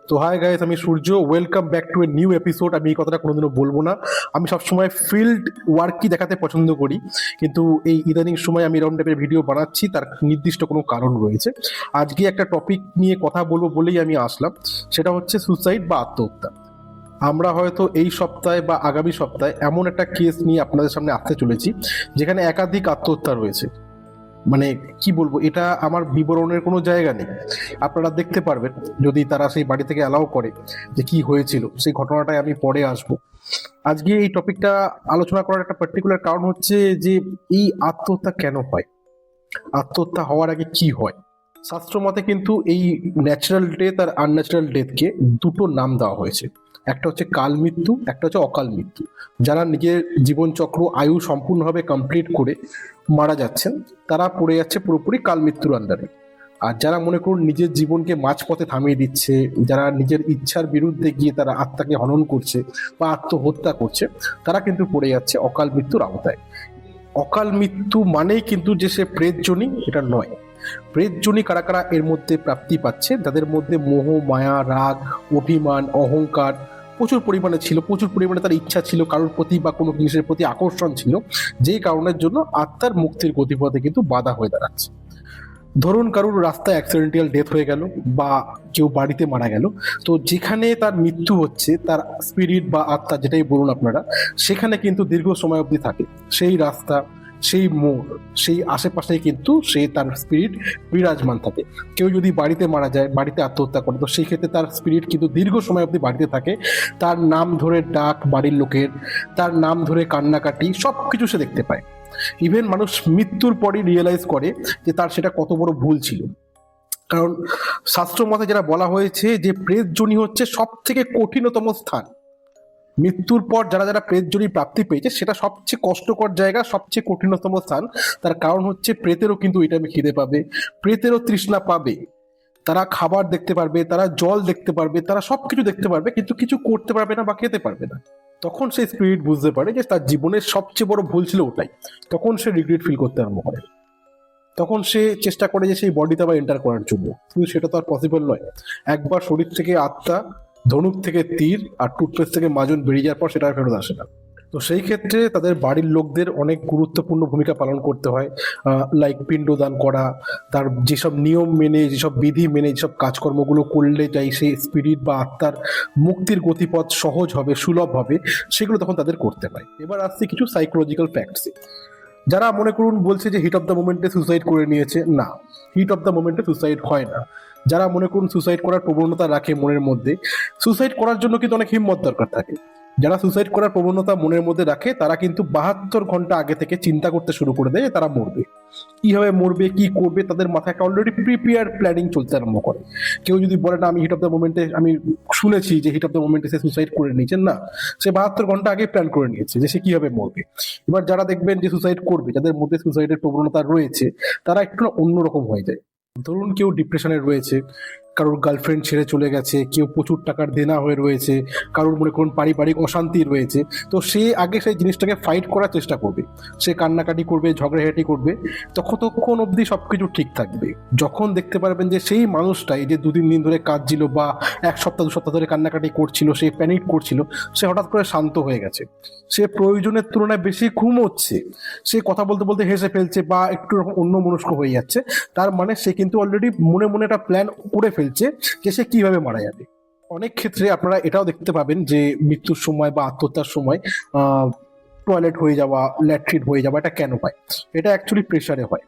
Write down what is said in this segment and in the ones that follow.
তো hi guys, আমি Surya. Welcome back to a new episode. আমি এই কথাটা কোনোদিনও বলবো না। আমি সবসময় ফিল্ড ওয়ার্কই দেখাতে পছন্দ করি, কিন্তু এই ইদানিং সময় আমি এরকম টাইপের ভিডিও বানাচ্ছি, তার নির্দিষ্ট কোনো কারণ রয়েছে। আজকে একটা টপিক নিয়ে কথা বলবো বলেই আমি আসলাম, সেটা হচ্ছে সুসাইড বা আত্মহত্যা। আমরা হয়তো এই সপ্তাহে বা আগামী সপ্তাহে এমন একটা কেস নিয়ে আপনাদের সামনে আসতে চলেছি যেখানে একাধিক আত্মহত্যা রয়েছে। মানে কি বলবো, এটা আমার বিবরণের কোনো জায়গা নেই। আপনারা দেখতে পারবেন যদি তারা সেই বাড়ি থেকে অ্যালাউ করে যে কি হয়েছিল, সেই ঘটনাটায় আমি পরে আসব। আজকে এই টপিকটা আলোচনা করার একটা পার্টিকুলার কারণ হচ্ছে যে এই আত্মহত্যা কেন হয়, আত্মহত্যা হওয়ার আগে কি হয়। শাস্ত্র মতে কিন্তু এই ন্যাচারাল ডেথ আর আনন্যাচারাল ডেথকে দুটো নাম দেওয়া হয়েছে। একটা হচ্ছে কাল মৃত্যু, একটা হচ্ছে অকাল মৃত্যু। যারা নিজের জীবনচক্র আয়ু সম্পূর্ণভাবে কমপ্লিট করে মারা যাচ্ছেন, তারা পড়ে যাচ্ছে পুরোপুরি কাল মৃত্যুর আন্ডারে। আর যারা মনে করুন নিজের জীবনকে মাঝপথে থামিয়ে দিচ্ছে, যারা নিজের ইচ্ছার বিরুদ্ধে গিয়ে তারা আত্মাকে হনন করছে বা আত্মহত্যা করছে, তারা কিন্তু পড়ে যাচ্ছে অকাল মৃত্যুর আওতায়। অকাল মৃত্যু মানেই কিন্তু যে সে প্রেতজনী, এটা নয়। প্রেতজনী কারা কারা এর মধ্যে প্রাপ্তি পাচ্ছে, যাদের মধ্যে মোহ, মায়া, রাগ, অভিমান, অহংকার প্রচুর পরিমাণে ছিল, প্রচুর পরিমাণে তার ইচ্ছা ছিল কারোর প্রতি বা কোনো জিনিসের প্রতি আকর্ষণ ছিল, যেই কারণের জন্য আত্মার মুক্তির গতিপথে কিন্তু বাধা হয়ে দাঁড়াচ্ছে। ধরুন কারুর রাস্তায় অ্যাক্সিডেন্টাল ডেথ হয়ে গেল বা কেউ বাড়িতে মারা গেল, তো যেখানে তার মৃত্যু হচ্ছে, তার স্পিরিট বা আত্মা যেটাই বলুন আপনারা, সেখানে কিন্তু দীর্ঘ সময় অবধি থাকে। সেই রাস্তা, সেই মোড়, সেই আশেপাশে কিন্তু সেই তার স্পিরিট বিরাজমান থাকে। কেউ যদি বাড়িতে মারা যায়, বাড়িতে আত্মহত্যা করে, তো সেই ক্ষেত্রে তার স্পিরিট কিন্তু দীর্ঘ সময় অবধি বাড়িতে থাকে। তার নাম ধরে ডাক বাড়ির লোকের, তার নাম ধরে কান্নাকাটি সব কিছু সে দেখতে পায়। ইভেন মানুষ মৃত্যুর পরই রিয়েলাইজ করে যে তার সেটা কত বড় ভুল ছিল। কারণ শাস্ত্র মতে যেটা বলা হয়েছে যে প্রেতজনী হচ্ছে সব থেকে কঠিনতম স্থান। মৃত্যুর পর যারা যারা প্রেতজনী প্রাপ্তি পেয়েছে, সেটা সবচেয়ে কষ্টকর জায়গা, সবচেয়ে কঠিনতম স্থান। তার কারণ হচ্ছে প্রেতেরও কিন্তু ওই টাইমে খিদে পাবে, প্রেতেরও তৃষ্ণা পাবে। তারা খাবার দেখতে পারবে, তারা জল দেখতে পারবে, তারা সবকিছু দেখতে পারবে, কিন্তু কিছু করতে পারবে না বা খেতে পারবে না। তখন সেই স্পিরিট বুঝতে পারে যে তার জীবনের সবচেয়ে বড় ভুল ছিল ওটাই। তখন সে রিগ্রেট ফিল করতে আরম্ভ করে। তখন সে চেষ্টা করে যে সেই বডিতে আবার এন্টার করার জন্য, কিন্তু সেটা তো আর পসিবল নয়। একবার শরীর থেকে আত্মা, ধনুক থেকে তীর আর টুথপেস্ট থেকে মাজন বেরিয়ে যাওয়ার পর সেটা আর ফেরত আসে না। তো সেই ক্ষেত্রে তাদের বাড়ির লোকদের অনেক গুরুত্বপূর্ণ ভূমিকা পালন করতে হয়। লাইক পিণ্ডদান করা, তার যেসব নিয়ম মেনে, যেসব বিধি মেনে যেসব কাজকর্মগুলো করলে যাই সেই স্পিরিট বা আত্মার মুক্তির গতিপথ সহজ হবে, সুলভ হবে, সেগুলো তখন তাদের করতে হয়। এবার আসছে কিছু সাইকোলজিক্যাল ফ্যাক্টসে। যারা মনে করুন বলছে যে হিট অফ দ্য মোমেন্টে সুসাইড করে নিয়েছে, না, হিট অফ দ্য মোমেন্টে সুসাইড হয় না। যারা মনে করুন সুসাইড করার প্রবণতা রাখে মনের মধ্যে, সুসাইড করার জন্য কিন্তু অনেক হিম্মত দরকার থাকে। যারা সুসাইড করার প্রবণতা মনের মধ্যে রাখে, তারা কিন্তু 72 ঘন্টা আগে থেকে চিন্তা করতে শুরু করে দেয় তারা মরবে, কিভাবে মরবে, কি করবে। তাদের মাথায় একটা অলরেডি প্রিপেয়ার প্ল্যানিং চলতে আরম্ভ করে। কেউ যদি বলে না আমি হিট অফ দ্য মোমেন্টে, আমি শুনেছি যে হিট অফ দ্য মোমেন্টে সে সুসাইড করে নিয়েছেন, না, সে 72 ঘন্টা আগে প্ল্যান করে নিয়েছে যে সে কিভাবে মরবে। এবার যারা দেখবেন যে সুসাইড করবে, যাদের মধ্যে সুসাইডের প্রবণতা রয়েছে, তারা একটু অন্যরকম হয়ে যায়। ধরুন কেউ ডিপ্রেশনে রয়েছে, কারোর গার্লফ্রেন্ড ছেড়ে চলে গেছে, কেউ প্রচুর টাকার দেনা হয়ে রয়েছে, কারোর মনে করুন পারিবারিক অশান্তি রয়েছে, তো সে আগে সেই জিনিসটাকে ফাইট করার চেষ্টা করবে, সে কান্নাকাটি করবে, ঝগড়াঝাটি করবে, ততক্ষণ অবধি সবকিছু ঠিক থাকবে। যখন দেখতে পারবেন যে সেই মানুষটাই যে 2-3 দিন ধরে কাঁদছিল বা 1 সপ্তাহ 2 সপ্তাহ ধরে কান্নাকাটি করছিল, সে প্যানিক করছিল, সে হঠাৎ করে শান্ত হয়ে গেছে, সে প্রয়োজনের তুলনায় বেশি ঘুমোচ্ছে, সে কথা বলতে বলতে হেসে ফেলছে বা একটু অন্য মনস্ক হয়ে যাচ্ছে, তার মানে সে কিন্তু অলরেডি মনে মনে একটা প্ল্যান করে ফেলছে যে সে কিভাবে মারা যাবে। অনেক ক্ষেত্রে আপনারা এটাও দেখতে পাবেন যে মৃত্যুর সময় বা আত্মহত্যার সময় টয়লেট হয়ে যাওয়া, ল্যাট্রিন হয়ে যাওয়া, এটা কেন হয়? এটা অ্যাকচুয়ালি প্রেশারে হয়।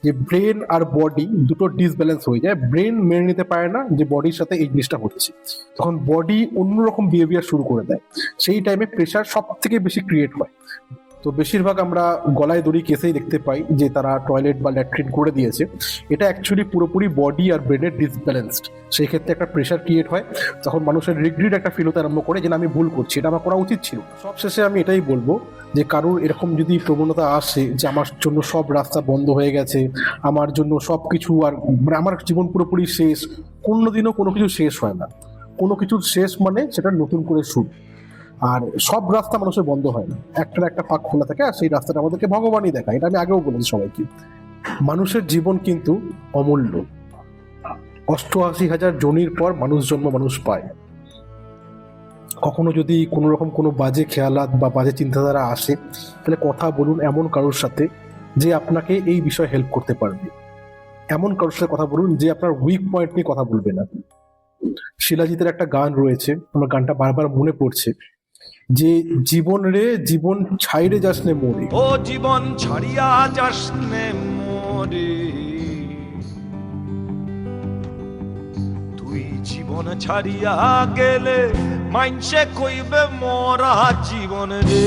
যে ব্রেন আর বডি দুটো ডিসব্যালেন্স হয়ে যায়, ব্রেন মেনে নিতে পারে না যে বডির সাথে এই জিনিসটা হচ্ছে, তখন বডি অন্যরকম বিহেভিয়ার শুরু করে দেয়। সেই টাইমে প্রেশার সব থেকে বেশি ক্রিয়েট হয়। তো বেশিরভাগ আমরা গলায় দড়ি কেসেই দেখতে পাই যে তারা টয়লেট বা ল্যাট্রিন করে দিয়েছে। এটা অ্যাকচুয়ালি পুরোপুরি বডি আর ব্রেনের ডিসব্যালেন্সড। সেই ক্ষেত্রে একটা প্রেশার ক্রিয়েট হয়, তখন মানুষের রিগ্রেট একটা ফিল হতে আরম্ভ করে যে আমি ভুল করছি, এটা আমার করা উচিত ছিল। সব শেষে আমি এটাই বলবো যে কারোর এরকম যদি প্রবণতা আসে যে আমার জন্য সব রাস্তা বন্ধ হয়ে গেছে, আমার জন্য সব কিছু আর মানে আমার জীবন পুরোপুরি শেষ, কোনোদিনও কোনো কিছু শেষ হয় না। কোনো কিছুর শেষ মানে সেটা নতুন করে শুরু। আর সব রাস্তা মানুষের বন্ধ হয় না, একটার একটা ফাঁক খোলা থাকে, আর সেই রাস্তাটা আমাদেরকে ভগবানই দেখায়। এটা আমি আগেও বলেছি সবাইকে। মানুষের জীবন কিন্তু অমূল্য। 88,000 জনির পর মানুষ জন্ম মানুষ পায়। কখনো যদি কোনো রকম কোনো বাজে খেয়ালাত বা বাজে চিন্তাধারা আসে, তাহলে কথা বলুন এমন কারোর সাথে যে আপনাকে এই বিষয়ে হেল্প করতে পারবে। এমন কারোর সাথে কথা বলুন যে আপনার উইক পয়েন্ট নিয়ে কথা বলবে না। শিলাজিতের একটা গান রয়েছে, আমার গানটা বারবার মনে পড়ছে, যে জীবন রে জীবন ছাইরে যাস নে মোরে। ও জীবন ছাড়িয়া যাস নে মোরে, তুই জীবন ছাড়িয়া গেলে মাইনসে কইবে মোরা জীবন রে।